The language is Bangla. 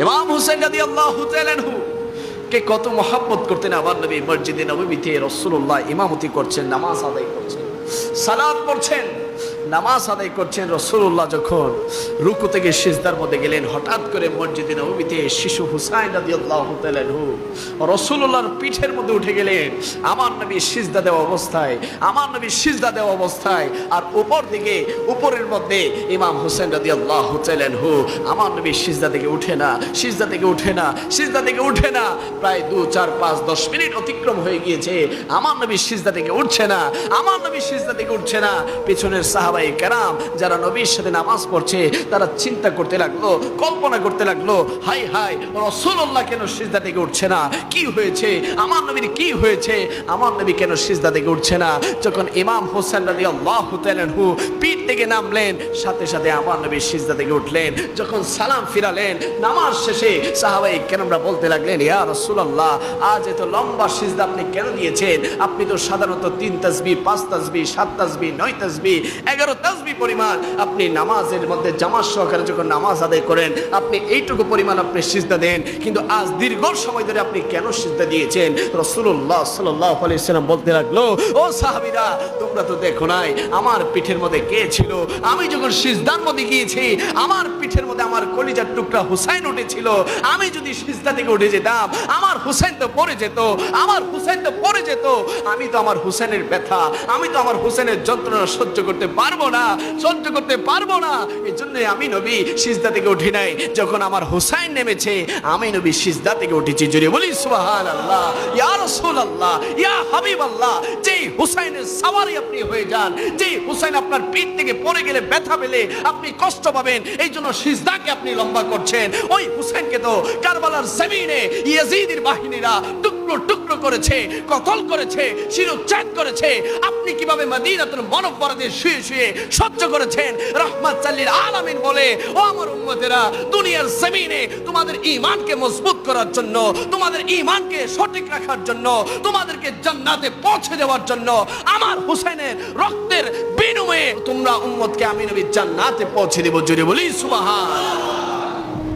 ইমাম হুসাইন রাদিয়াল্লাহু তাআলা আনহু কে কত মহব্বত করতেন। আমার নবী মসজিদে নববীতে রাসূলুল্লাহ ইমামতি করছেন, নামাজ আদায় করছেন, সালাত পড়ছেন, নামাজ আদায় করছেন। রাসূলুল্লাহ যখন রুকু থেকে সিজদার মধ্যে গেলেন, হঠাৎ করে মসজিদে নববীতে শিশু হুসাইন রাদিয়াল্লাহু তাআলা আনহু রাসূলুল্লাহর পিঠের মধ্যে উঠে গেলেন। আমার নবী সিজদা দেওয়া অবস্থায়, আমার নবী সিজদা দেওয়া অবস্থায়, আর উপর দিকে উপরের মধ্যে ইমাম হুসাইন রাদিয়াল্লাহু তাআলা আনহু। আমার নবী সিজদা থেকে উঠে না, সিজদা থেকে উঠে না, সিজদা থেকে উঠে না। প্রায় 2, 4, 5, 10 মিনিট অতিক্রম হয়ে গিয়েছে, আমার নবী সিজদা থেকে উঠছে না, আমার নবী সিজদা থেকে উঠছে না। পেছনের সাহাবায়ে কেরাম যারা নবীর সাথে নামাজ পড়ছে তারা চিন্তা করতে লাগলো, কল্পনা করতে লাগলো, হাই হাই রাসূলুল্লাহ কেন সিজদা থেকে উঠছে না? কি হয়েছে আমার নবীর, কি হয়েছে আমার নবী কেন সিজদা থেকে উঠছে না? যখন ইমাম হোসেন রাদিয়াল্লাহু তাআলা আনহু পীঠ থেকে নামলেন, সাথে সাথে আমার নবী সিজদা থেকে উঠলেন। যখন সালাম ফিরালেন নামাজ শেষে, সাহাবায়ে কেরামরা বলতে লাগলেন, ইয়া রাসূলুল্লাহ, আজ এত লম্বা সিজদা আপনি কেন দিয়েছেন? আপনি তো সাধারণত 3 তাসবিহ, 5 তাসবিহ, 7 তাসবিহ, 9 তাসবিহ, 11 তাসবিহ পরিমাণ আপনি নামাজের মধ্যে জামাত সহকারে যখন নামাজ আদায় করেন আপনি এইটুকু পরিমাণ আপনি সিজদা দেন, কিন্তু আজ দীর্ঘ সময় ধরে আপনি কেন সিজদা দিয়েছেন? রাসূলুল্লাহ সাল্লাল্লাহু আলাইহি ওয়াসাল্লাম বলতে লাগলো, ও সাহাবীরা, তোমরা তো দেখো নাই আমার পিঠের মধ্যে কে ছিল? আমি যখন সিজদার মধ্যে গিয়েছি আমার পিঠের মধ্যে আমার কলিজার টুকরা হুসাইন উঠেছিল। আমি যদি সিজদা থেকে উঠে যেতাম আমার হুসাইন তো পড়ে যেত, আমার হুসাইন তো পড়ে যেত। আমি তো আমার হুসাইনের ব্যথা, আমি তো আমার হুসাইনের যন্ত্রণা সহ্য করতে পারবো না, সহ্য করতে পারবো না। এই জন্য আমি নবী সিজদা থেকে উঠি নাই। যখন আমার হুসাইন নেমেছে আমি নবী সিজদা থেকে উঠেছি। জোরে বলি সুবহানাল্লাহ। ইয়া রাসূলুল্লাহ, ইয়া হাবিবাল্লাহ, যেই হুসাইনের সওয়ারি আপনি হয়ে যান, যেই হুসাইন আপনার পিঠ থেকে পড়ে গেলে ব্যথা পেলে আপনি কষ্ট পাবেন, এই জন্য সিজদাকে আপনি লম্বা করছেন। ওই হুসাইনকে তো কারবালার জমিনে ইয়াজিদের বাহিনীরা টুকরো টুকরো করেছে, কতল করেছে, শিরোচ্ছেদ করেছে। আপনি কিভাবে মদিনাতুল মুনাওয়ারাতে শুয়ে শুয়ে সহ্য করেছেন? রাহমাতুল লিল আলামিন বলে, ও আমার উম্মতেরা, দুনিয়ার জমিনে তোমাদের ঈমানকে মজবুত করার জন্য, তোমাদের ঈমানকে সঠিক রাখার জন্য, তোমাদেরকে জান্নাতে পৌঁছে দেওয়ার জন্য আমার হুসাইনের রক্তের বিনিময়ে তোমরা উম্মতকে আমি নবী জান্নাতে পৌঁছে দেব। জোরে বলি সুবহান।